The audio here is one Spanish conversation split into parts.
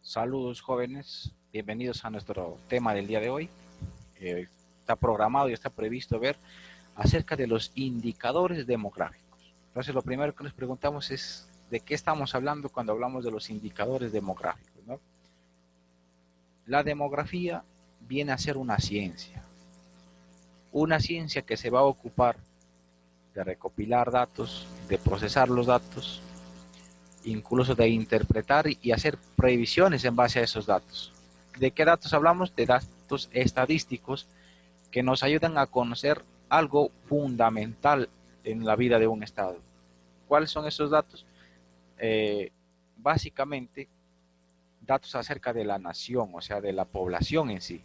Saludos jóvenes, bienvenidos a nuestro tema del día de hoy. Está programado y está previsto ver acerca de los indicadores demográficos. Entonces lo primero que nos preguntamos es de qué estamos hablando cuando hablamos de los indicadores demográficos, ¿no? La demografía viene a ser una ciencia que se va a ocupar de recopilar datos, de procesar los datos, incluso de interpretar y hacer previsiones en base a esos datos. ¿De qué datos hablamos? De datos estadísticos que nos ayudan a conocer algo fundamental en la vida de un estado. ¿Cuáles son esos datos? Básicamente, datos acerca de la nación, o sea, de la población en sí.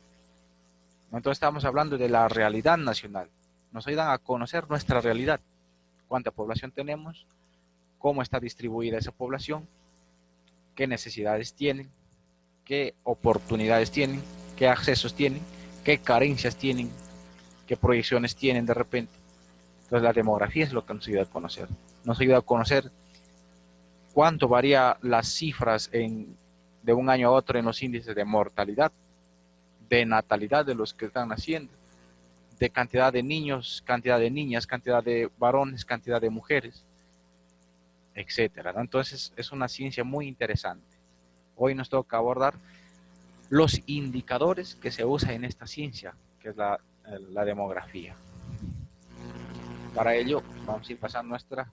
Entonces estamos hablando de la realidad nacional. Nos ayudan a conocer nuestra realidad. ¿Cuánta población tenemos? ¿Cómo está distribuida esa población? ¿Qué necesidades tienen? ¿Qué oportunidades tienen? ¿Qué accesos tienen? ¿Qué carencias tienen? ¿Qué proyecciones tienen de repente? Entonces la demografía es lo que nos ayuda a conocer. Nos ayuda a conocer cuánto varía las cifras de un año a otro en los índices de mortalidad, de natalidad de los que están naciendo, de cantidad de niños, cantidad de niñas, cantidad de varones, cantidad de mujeres, etcétera, ¿no? Entonces es una ciencia muy interesante. Hoy nos toca abordar los indicadores que se usan en esta ciencia, que es la demografía. Para ello vamos a ir pasando nuestra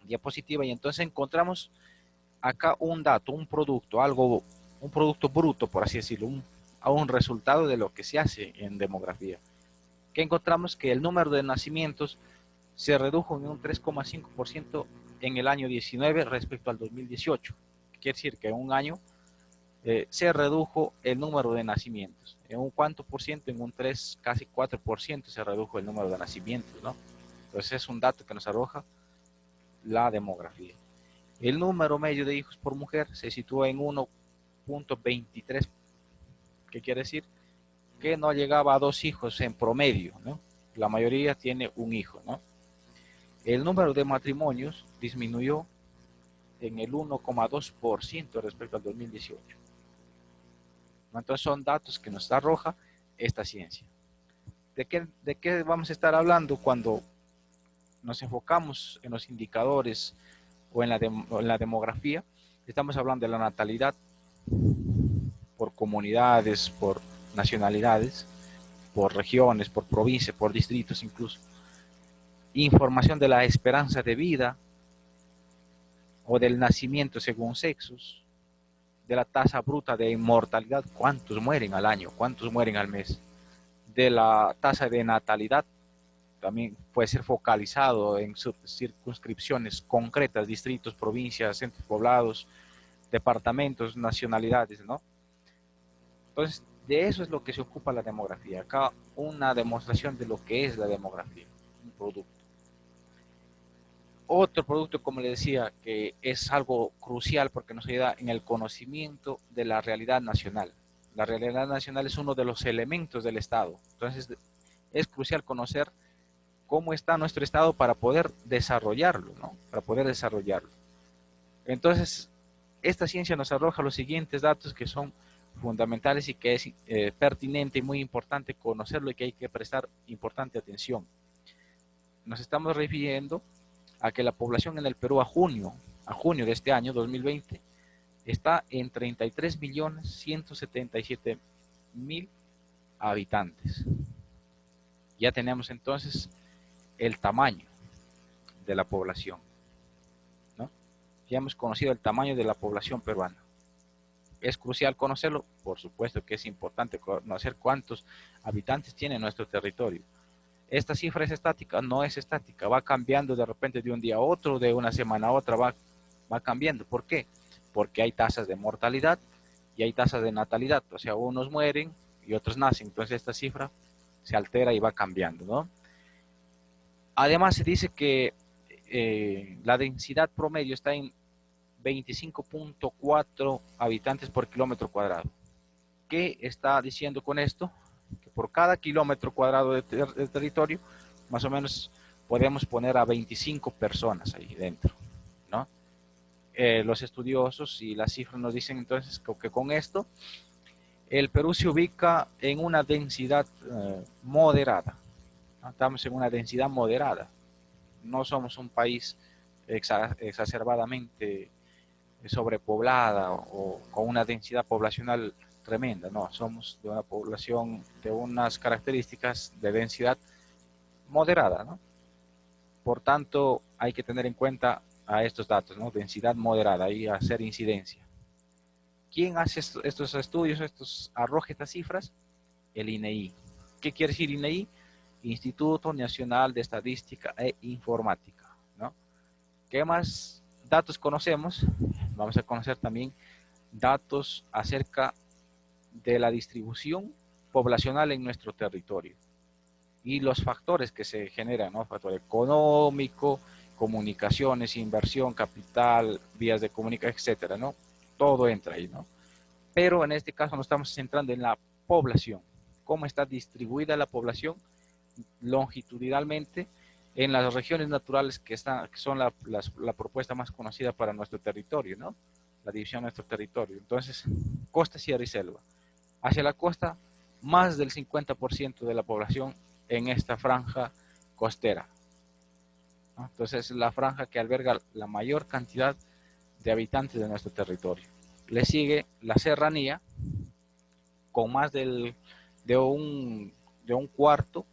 diapositiva y entonces encontramos acá un dato, un producto, un producto bruto, por así decirlo, un resultado de lo que se hace en demografía. Que encontramos que el número de nacimientos se redujo en un 3,5% en el año 19 respecto al 2018. Quiere decir que en un año se redujo el número de nacimientos. En un cuánto por ciento, en un 3, casi 4% se redujo el número de nacimientos, ¿no? Entonces es un dato que nos arroja la demografía. El número medio de hijos por mujer se sitúa en 1,23, que quiere decir que no llegaba a 2 hijos en promedio, ¿no? La mayoría tiene un hijo, ¿no? El número de matrimonios disminuyó en el 1,2% respecto al 2018. Entonces son datos que nos arroja esta ciencia. ¿De qué vamos a estar hablando cuando nos enfocamos en los indicadores o en la demografía? Estamos hablando de la natalidad por comunidades, por nacionalidades, por regiones, por provincias, por distritos incluso. Información de la esperanza de vida o del nacimiento según sexos, de la tasa bruta de inmortalidad, cuántos mueren al año, cuántos mueren al mes, de la tasa de natalidad, también puede ser focalizado en circunscripciones concretas, distritos, provincias, centros poblados, departamentos, nacionalidades, ¿no? Entonces, de eso es lo que se ocupa la demografía. Acá una demostración de lo que es la demografía, un producto. Otro producto, como le decía, que es algo crucial porque nos ayuda en el conocimiento de la realidad nacional. La realidad nacional es uno de los elementos del Estado. Entonces, es crucial conocer cómo está nuestro Estado para poder desarrollarlo, ¿no? Para poder desarrollarlo. Entonces, esta ciencia nos arroja los siguientes datos que son fundamentales y que es pertinente y muy importante conocerlo y que hay que prestar importante atención. Nos estamos refiriendo a que la población en el Perú a junio de este año 2020 está en 33.177.000 habitantes. Ya tenemos entonces el tamaño de la población, ¿no? Ya hemos conocido el tamaño de la población peruana. ¿Es crucial conocerlo? Por supuesto que es importante conocer cuántos habitantes tiene nuestro territorio. Esta cifra es estática, no es estática, va cambiando de repente de un día a otro, de una semana a otra, va cambiando. ¿Por qué? Porque hay tasas de mortalidad y hay tasas de natalidad, o sea, unos mueren y otros nacen, entonces esta cifra se altera y va cambiando, ¿no? Además se dice que la densidad promedio está en 25,4 habitantes por kilómetro cuadrado. ¿Qué está diciendo con esto? Que por cada kilómetro cuadrado de territorio, más o menos podemos poner a 25 personas ahí dentro, ¿no? los estudiosos y las cifras nos dicen entonces que con esto el Perú se ubica en una densidad moderada, ¿no? Estamos en una densidad moderada, no somos un país exacerbadamente sobrepoblada o con una densidad poblacional tremenda, no, somos de una población de unas características de densidad moderada, ¿no? Por tanto, hay que tener en cuenta a estos datos, ¿no? Densidad moderada y hacer incidencia. ¿Quién hace estos estudios, arroja estas cifras? El INEI. ¿Qué quiere decir INEI? Instituto Nacional de Estadística e Informática, ¿no? ¿Qué más datos conocemos? Vamos a conocer también datos acerca de la distribución poblacional en nuestro territorio y los factores que se generan, ¿no? Factor económico, comunicaciones, inversión, capital, vías de comunicación, etcétera, ¿no? Todo entra ahí, ¿no? Pero en este caso nos estamos centrando en la población. ¿Cómo está distribuida la población longitudinalmente en las regiones naturales que son la propuesta más conocida para nuestro territorio, ¿no? La división de nuestro territorio. Entonces, costa, sierra y selva. Hacia la costa, más del 50% de la población en esta franja costera, ¿no? Entonces, es la franja que alberga la mayor cantidad de habitantes de nuestro territorio. Le sigue la serranía, con más de un cuarto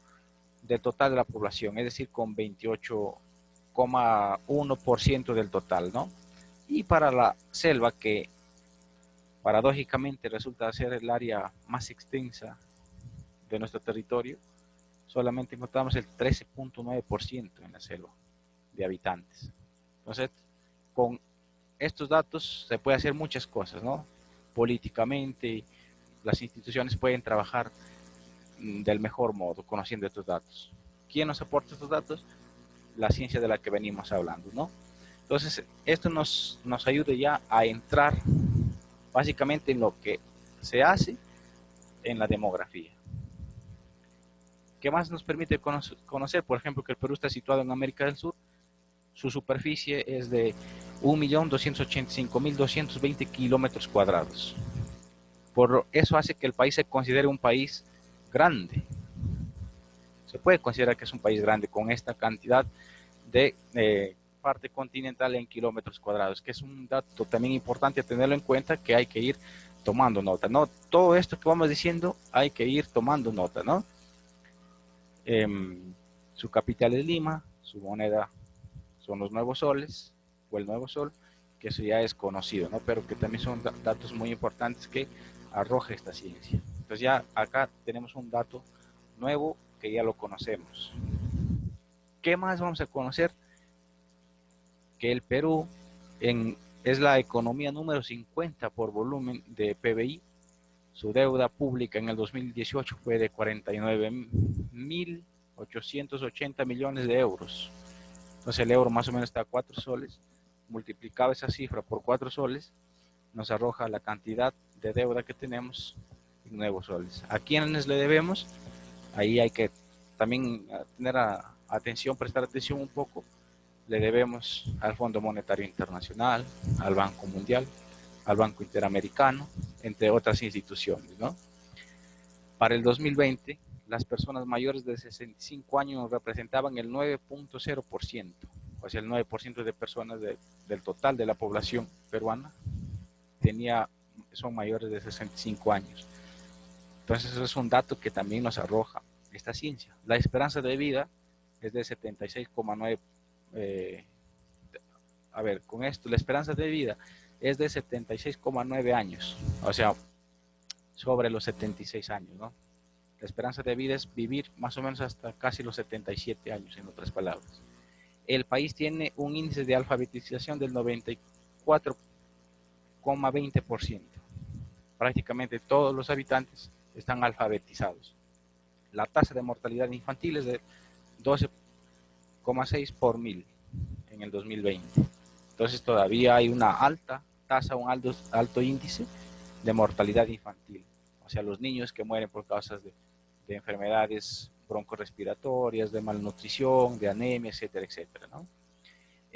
del total de la población, es decir, con 28,1% del total, ¿no? Y para la selva, que paradójicamente resulta ser el área más extensa de nuestro territorio, solamente encontramos el 13,9% en la selva de habitantes. Entonces, con estos datos se puede hacer muchas cosas, ¿no? Políticamente, las instituciones pueden trabajar del mejor modo, conociendo estos datos. ¿Quién nos aporta estos datos? La ciencia de la que venimos hablando, ¿no? Entonces, esto nos ayuda ya a entrar básicamente en lo que se hace en la demografía. ¿Qué más nos permite conocer? Por ejemplo, que el Perú está situado en América del Sur. Su superficie es de 1.285.220 kilómetros cuadrados. Por eso hace que el país se considere un país grande. Se puede considerar que es un país grande con esta cantidad de parte continental en kilómetros cuadrados, que es un dato también importante a tenerlo en cuenta, que hay que ir tomando nota, ¿no? Todo esto que vamos diciendo hay que ir tomando nota, ¿no? Su capital es Lima, su moneda son los nuevos soles o el nuevo sol, que eso ya es conocido, ¿no? Pero que también son datos muy importantes que arroja esta ciencia. Entonces ya acá tenemos un dato nuevo que ya lo conocemos. ¿Qué más vamos a conocer? Que el Perú es la economía número 50 por volumen de PBI. Su deuda pública en el 2018 fue de 49.880 millones de euros. Entonces el euro más o menos está a 4 soles. Multiplicado esa cifra por 4 soles, nos arroja la cantidad de deuda que tenemos en nuevos soles. ¿A quiénes le debemos? Ahí hay que también tener atención, prestar atención un poco. Le debemos al Fondo Monetario Internacional, al Banco Mundial, al Banco Interamericano, entre otras instituciones, ¿no? Para el 2020, las personas mayores de 65 años representaban el 9,0%, o sea, el 9% de personas del total de la población peruana son mayores de 65 años. Entonces, eso es un dato que también nos arroja esta ciencia. La esperanza de vida es de 76,9. Con esto, la esperanza de vida es de 76,9 años, o sea, sobre los 76 años, ¿no? La esperanza de vida es vivir más o menos hasta casi los 77 años, en otras palabras. El país tiene un índice de alfabetización del 94,20%. Prácticamente todos los habitantes están alfabetizados. La tasa de mortalidad infantil es de 12,6 por 1000 en el 2020. Entonces todavía hay una alta tasa, un alto índice de mortalidad infantil. O sea, los niños que mueren por causas de enfermedades broncorespiratorias, de malnutrición, de anemia, etcétera, etcétera, ¿no?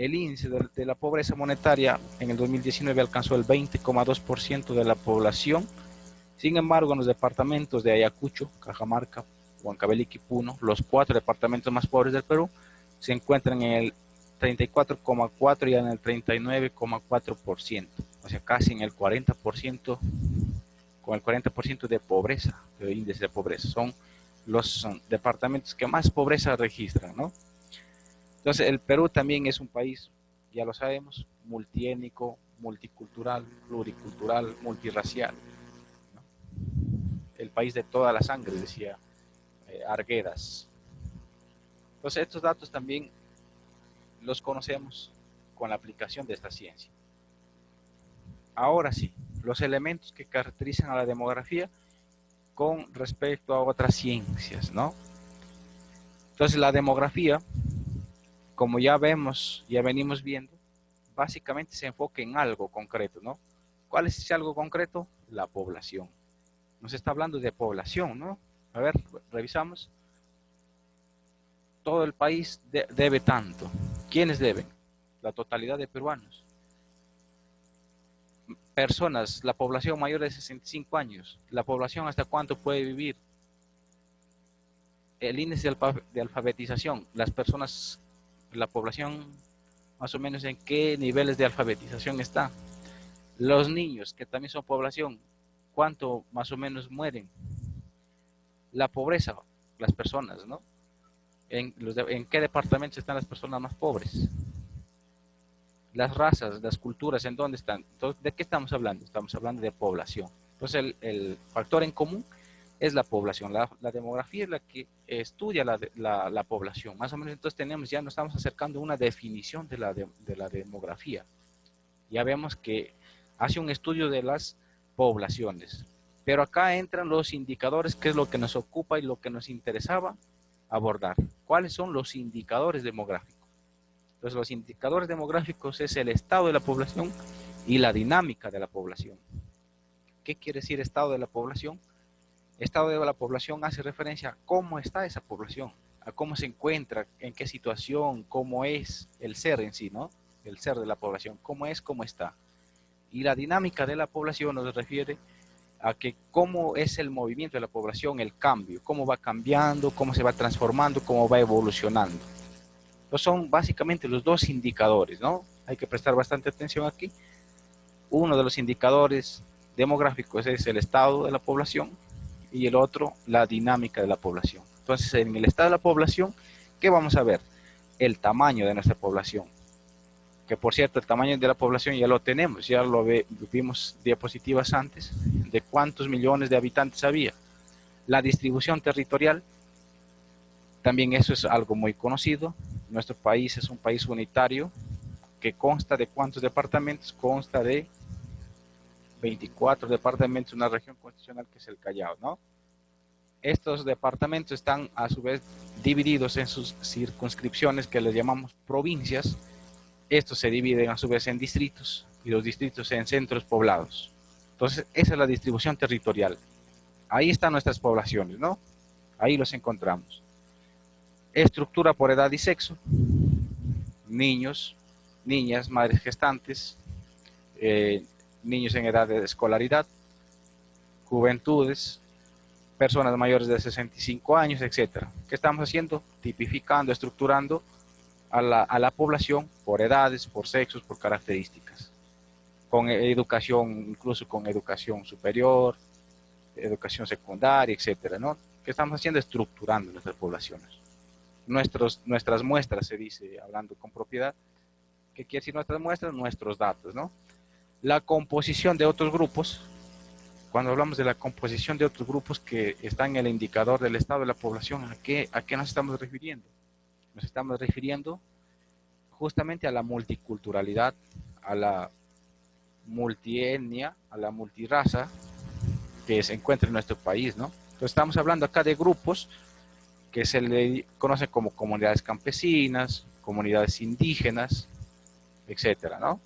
el índice de la pobreza monetaria en el 2019 alcanzó el 20,2% de la población. Sin embargo, en los departamentos de Ayacucho, Cajamarca, Huancavelica y Puno, los 4 departamentos más pobres del Perú, se encuentran en el 34,4% y en el 39,4%, o sea, casi en el 40%, con el 40% de pobreza, de índice de pobreza. Son los departamentos que más pobreza registran, ¿no? Entonces, el Perú también es un país, ya lo sabemos, multiétnico, multicultural, pluricultural, multirracial, ¿no? El país de toda la sangre, decía Arguedas. Entonces, estos datos también los conocemos con la aplicación de esta ciencia. Ahora sí, los elementos que caracterizan a la demografía con respecto a otras ciencias, ¿no? Entonces, la demografía, como ya vemos, ya venimos viendo, básicamente se enfoca en algo concreto, ¿no? ¿Cuál es ese algo concreto? La población. Nos está hablando de población, ¿no? A ver, revisamos. Todo el país debe tanto. ¿Quiénes deben? La totalidad de peruanos. Personas, la población mayor de 65 años. ¿La población hasta cuánto puede vivir? El índice de alfabetización. Las personas, la población, más o menos en qué niveles de alfabetización está. Los niños, que también son población, ¿cuánto más o menos mueren? La pobreza, las personas, ¿no? ¿En qué departamentos están las personas más pobres? Las razas, las culturas, ¿en dónde están? Entonces, ¿de qué estamos hablando? Estamos hablando de población. Entonces, el factor en común es la población. La demografía es la que estudia la población. Más o menos, entonces ya nos estamos acercando a una definición de la demografía. Ya vemos que hace un estudio de las poblaciones. Pero acá entran los indicadores, que es lo que nos ocupa y lo que nos interesaba abordar. ¿Cuáles son los indicadores demográficos? Entonces, los indicadores demográficos es el estado de la población y la dinámica de la población. ¿Qué quiere decir estado de la población? Estado de la población hace referencia a cómo está esa población, a cómo se encuentra, en qué situación, cómo es el ser en sí, ¿no? El ser de la población, cómo es, cómo está. Y la dinámica de la población nos refiere a que cómo es el movimiento de la población, el cambio, cómo va cambiando, cómo se va transformando, cómo va evolucionando. Entonces son básicamente los dos indicadores, ¿no? Hay que prestar bastante atención aquí. Uno de los indicadores demográficos es el estado de la población y el otro, la dinámica de la población. Entonces, en el estado de la población, ¿qué vamos a ver? El tamaño de nuestra población. Que por cierto, el tamaño de la población ya lo tenemos, ya lo vimos diapositivas antes, de cuántos millones de habitantes había. La distribución territorial, también eso es algo muy conocido. Nuestro país es un país unitario que consta de cuántos departamentos, consta de 24 departamentos, una región constitucional que es el Callao, ¿no? Estos departamentos están a su vez divididos en sus circunscripciones que les llamamos provincias. Estos se dividen a su vez en distritos y los distritos en centros poblados. Entonces, esa es la distribución territorial. Ahí están nuestras poblaciones, ¿no? Ahí los encontramos. Estructura por edad y sexo. Niños, niñas, madres gestantes, niños en edad de escolaridad, juventudes, personas mayores de 65 años, etc. ¿Qué estamos haciendo? Tipificando, estructurando a la población por edades, por sexos, por características. Con educación, incluso con educación superior, educación secundaria, etc., ¿no? ¿Qué estamos haciendo? Estructurando nuestras poblaciones. Nuestras muestras, se dice, hablando con propiedad. ¿Qué quiere decir nuestras muestras? Nuestros datos, ¿no? La composición de otros grupos. Cuando hablamos de la composición de otros grupos que están en el indicador del estado de la población, ¿a qué nos estamos refiriendo? Nos estamos refiriendo justamente a la multiculturalidad, a la multietnia, a la multiraza que se encuentra en nuestro país, ¿no? Entonces estamos hablando acá de grupos que se le conocen como comunidades campesinas, comunidades indígenas, etcétera, ¿no?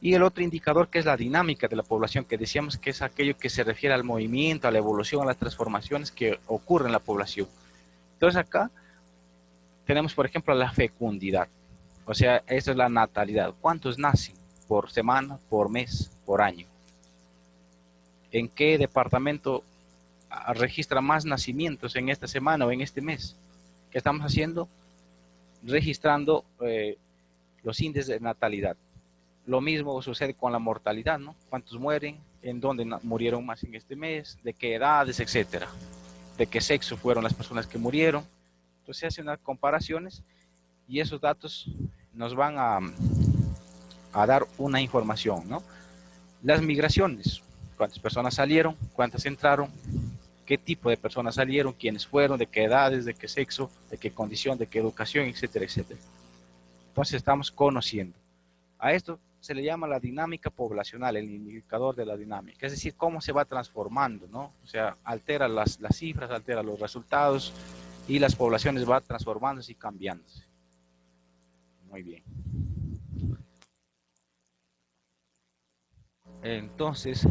Y el otro indicador que es la dinámica de la población, que decíamos que es aquello que se refiere al movimiento, a la evolución, a las transformaciones que ocurren en la población. Entonces acá tenemos, por ejemplo, la fecundidad. O sea, esa es la natalidad. ¿Cuántos nacen por semana, por mes, por año? ¿En qué departamento registra más nacimientos en esta semana o en este mes? ¿Qué estamos haciendo? Registrando los índices de natalidad. Lo mismo sucede con la mortalidad, ¿no? ¿Cuántos mueren? ¿En dónde murieron más en este mes? ¿De qué edades, etcétera? ¿De qué sexo fueron las personas que murieron? Entonces se hacen unas comparaciones y esos datos nos van a dar una información, ¿no? Las migraciones, cuántas personas salieron, cuántas entraron, qué tipo de personas salieron, quiénes fueron, de qué edades, de qué sexo, de qué condición, de qué educación, etcétera, etcétera. Entonces estamos conociendo. A esto se le llama la dinámica poblacional, el indicador de la dinámica, es decir, cómo se va transformando, ¿no? O sea, altera las cifras, altera los resultados y las poblaciones van transformándose y cambiándose. Muy bien. Entonces,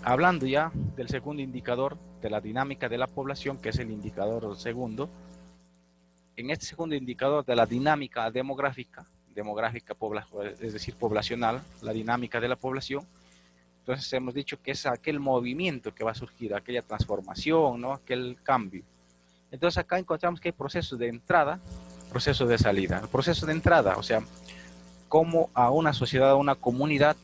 hablando ya del segundo indicador de la dinámica de la población, que es el indicador segundo, en este segundo indicador de la dinámica demográfica, es decir, poblacional, la dinámica de la población, entonces hemos dicho que es aquel movimiento que va a surgir, aquella transformación, ¿no? Aquel cambio. Entonces acá encontramos que hay procesos de entrada, procesos de salida. El proceso de entrada, o sea, cómo a una sociedad, a una comunidad,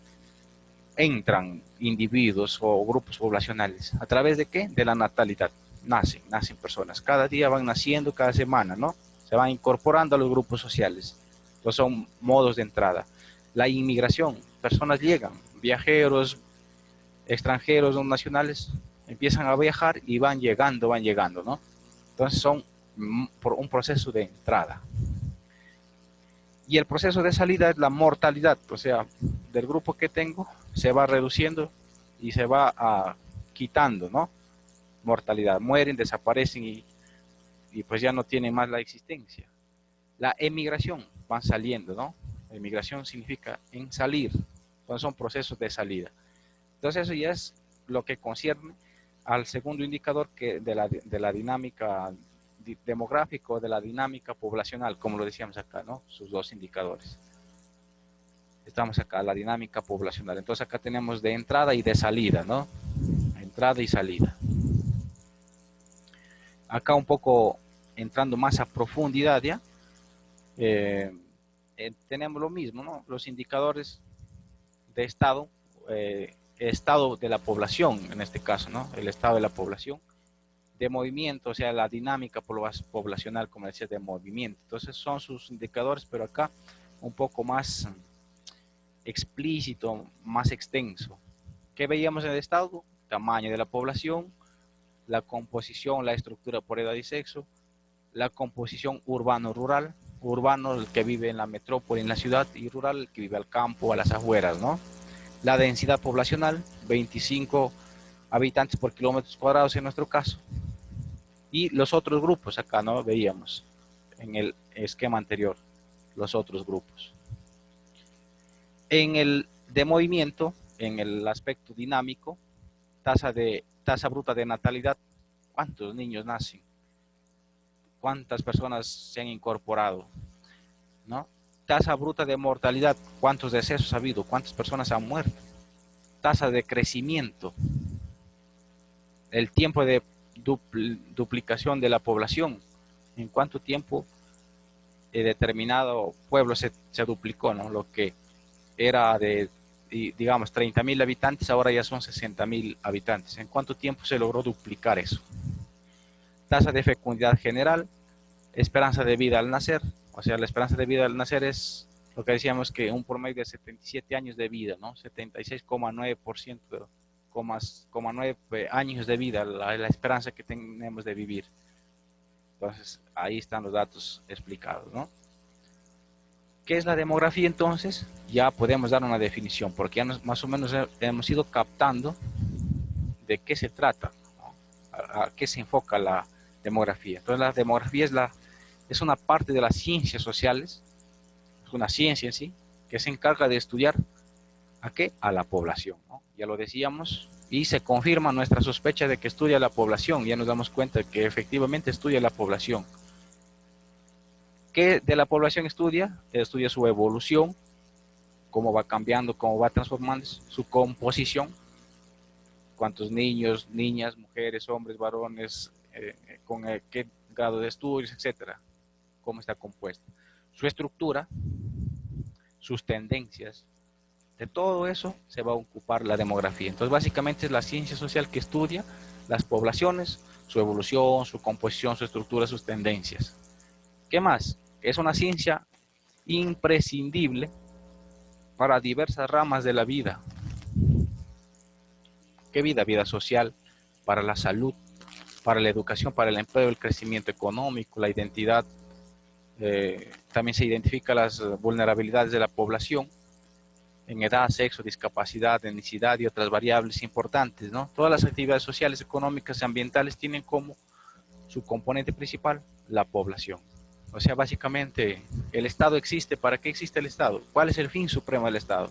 entran individuos o grupos poblacionales. ¿A través de qué? De la natalidad. Nacen personas. Cada día van naciendo, cada semana, ¿no? Se van incorporando a los grupos sociales. Entonces son modos de entrada. La inmigración, personas llegan, viajeros, extranjeros, no nacionales, empiezan a viajar y van llegando, ¿no? Entonces son por un proceso de entrada. Y el proceso de salida es la mortalidad, o sea, del grupo que tengo se va reduciendo y se va quitando, ¿no? Mortalidad, mueren, desaparecen y pues ya no tienen más la existencia. La emigración, van saliendo, ¿no? Emigración significa en salir, entonces son procesos de salida. Entonces eso ya es lo que concierne al segundo indicador de la dinámica demográfica, de la dinámica poblacional, como lo decíamos acá, ¿no? Sus dos indicadores. Estamos acá, la dinámica poblacional. Entonces acá tenemos de entrada y de salida, ¿no? Entrada y salida. Acá un poco entrando más a profundidad ya, tenemos lo mismo, ¿no? Los indicadores de estado, estado de la población, en este caso, ¿no? El estado de la población, de movimiento, o sea, la dinámica poblacional, como decía, de movimiento. Entonces son sus indicadores, pero acá un poco más explícito, más extenso. ¿Qué veíamos en el estado? Tamaño de la población, la composición, la estructura por edad y sexo, la composición urbano-rural, urbano el que vive en la metrópoli, en la ciudad, y rural el que vive al campo, a las afueras, ¿no? La densidad poblacional, 25 habitantes por kilómetros cuadrados en nuestro caso. Y los otros grupos, acá no veíamos en el esquema anterior, los otros grupos. En el de movimiento, en el aspecto dinámico, tasa bruta de natalidad, ¿cuántos niños nacen? ¿Cuántas personas se han incorporado? ¿No? Tasa bruta de mortalidad, ¿cuántos decesos ha habido? ¿Cuántas personas han muerto? Tasa de crecimiento, el tiempo de duplicación de la población, en cuánto tiempo determinado pueblo se duplicó, ¿no? Lo que era de, digamos, 30.000 habitantes, ahora ya son 60.000 habitantes. ¿En cuánto tiempo se logró duplicar eso? Tasa de fecundidad general, esperanza de vida al nacer, o sea, la esperanza de vida al nacer es lo que decíamos que un promedio de 77 años de vida, ¿no? 76,9%, 9 años de vida, la esperanza que tenemos de vivir. Entonces, ahí están los datos explicados, ¿no? ¿Qué es la demografía entonces? Ya podemos dar una definición, porque ya más o menos hemos ido captando de qué se trata, ¿no? A qué se enfoca la demografía. Entonces, la demografía es una parte de las ciencias sociales, es una ciencia en sí, que se encarga de estudiar ¿a qué? A la población, ¿no? Ya lo decíamos, y se confirma nuestra sospecha de que estudia la población, ya nos damos cuenta de que efectivamente estudia la población. ¿Qué de la población estudia? Estudia su evolución, cómo va cambiando, cómo va transformándose, su composición, cuántos niños, niñas, mujeres, hombres, varones, con qué grado de estudios, etcétera, cómo está compuesta, su estructura, sus tendencias. De todo eso se va a ocupar la demografía. Entonces, básicamente es la ciencia social que estudia las poblaciones, su evolución, su composición, su estructura, sus tendencias. ¿Qué más? Es una ciencia imprescindible para diversas ramas de la vida. ¿Qué vida? Vida social, para la salud, para la educación, para el empleo, el crecimiento económico, la identidad. También se identifican las vulnerabilidades de la población en edad, sexo, discapacidad, etnicidad y otras variables importantes, ¿no? Todas las actividades sociales, económicas y ambientales tienen como su componente principal la población. O sea, básicamente, el Estado existe. ¿Para qué existe el Estado? ¿Cuál es el fin supremo del Estado?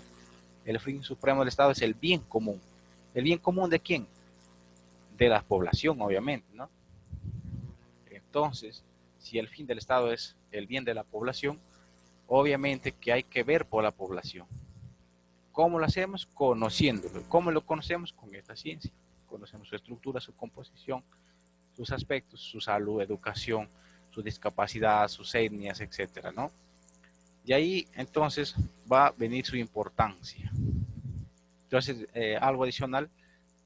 El fin supremo del Estado es el bien común. ¿El bien común de quién? De la población, obviamente, ¿no? Entonces, si el fin del Estado es el bien de la población, obviamente que hay que ver por la población. ¿Cómo lo hacemos? Conociéndolo. ¿Cómo lo conocemos? Con esta ciencia. Conocemos su estructura, su composición, sus aspectos, su salud, educación, su discapacidad, sus etnias, etcétera, ¿no? Y ahí entonces va a venir su importancia. Entonces, algo adicional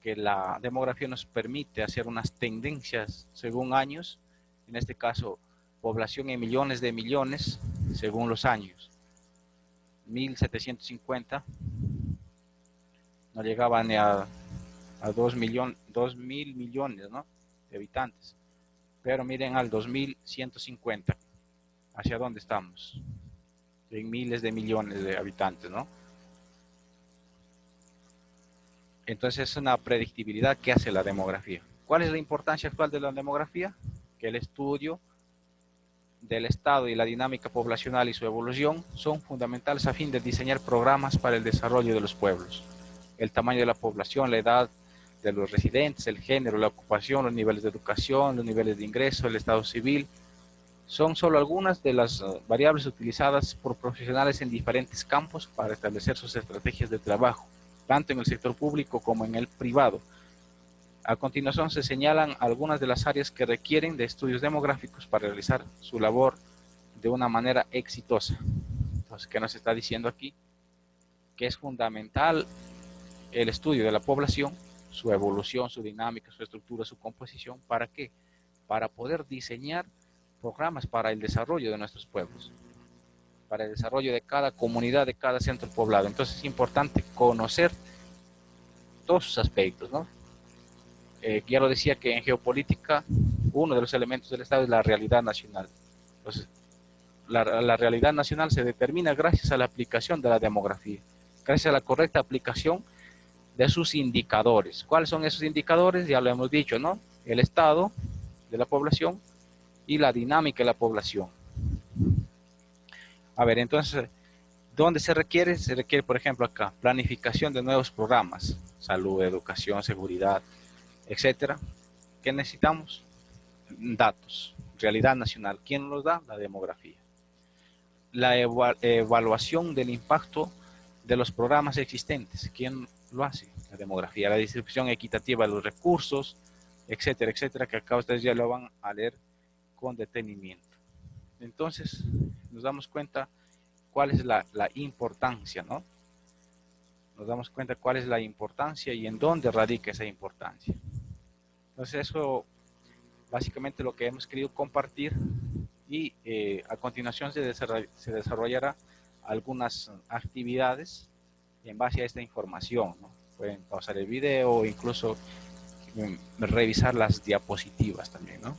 que la demografía nos permite hacer unas tendencias según años, en este caso, población en millones de millones según los años. 1750 no llegaba ni a 2.000 millones, ¿no?, de habitantes. Pero miren al 2150, ¿hacia dónde estamos? En miles de millones de habitantes, ¿no? Entonces es una predictibilidad que hace la demografía. ¿Cuál es la importancia actual de la demografía? Que el estudio del estado y la dinámica poblacional y su evolución son fundamentales a fin de diseñar programas para el desarrollo de los pueblos. El tamaño de la población, la edad de los residentes, el género, la ocupación, los niveles de educación, los niveles de ingreso, el estado civil, son solo algunas de las variables utilizadas por profesionales en diferentes campos para establecer sus estrategias de trabajo, tanto en el sector público como en el privado. A continuación se señalan algunas de las áreas que requieren de estudios demográficos para realizar su labor de una manera exitosa. Entonces, ¿qué nos está diciendo aquí? Que es fundamental el estudio de la población, su evolución, su dinámica, su estructura, su composición. ¿Para qué? Para poder diseñar programas para el desarrollo de nuestros pueblos, para el desarrollo de cada comunidad, de cada centro poblado. Entonces es importante conocer todos sus aspectos, ¿no? Ya lo decía que en geopolítica uno de los elementos del Estado es la realidad nacional. Entonces, la realidad nacional se determina gracias a la aplicación de la demografía, gracias a la correcta aplicación de sus indicadores. ¿Cuáles son esos indicadores? Ya lo hemos dicho, ¿no? El estado de la población y la dinámica de la población. A ver, entonces, ¿dónde se requiere? Se requiere, por ejemplo, acá, planificación de nuevos programas, salud, educación, seguridad, etcétera. ¿Qué necesitamos? Datos, realidad nacional. ¿Quién nos da? La demografía. La evaluación del impacto de los programas existentes. ¿Quién lo hace? La demografía. La distribución equitativa de los recursos, etcétera, etcétera, que acá ustedes ya lo van a leer con detenimiento. Entonces, nos damos cuenta cuál es la importancia, ¿no? Nos damos cuenta cuál es la importancia y en dónde radica esa importancia. Entonces, eso básicamente lo que hemos querido compartir y a continuación se desarrollará algunas actividades en base a esta información, ¿no? Pueden pausar el video o incluso revisar las diapositivas también, ¿no?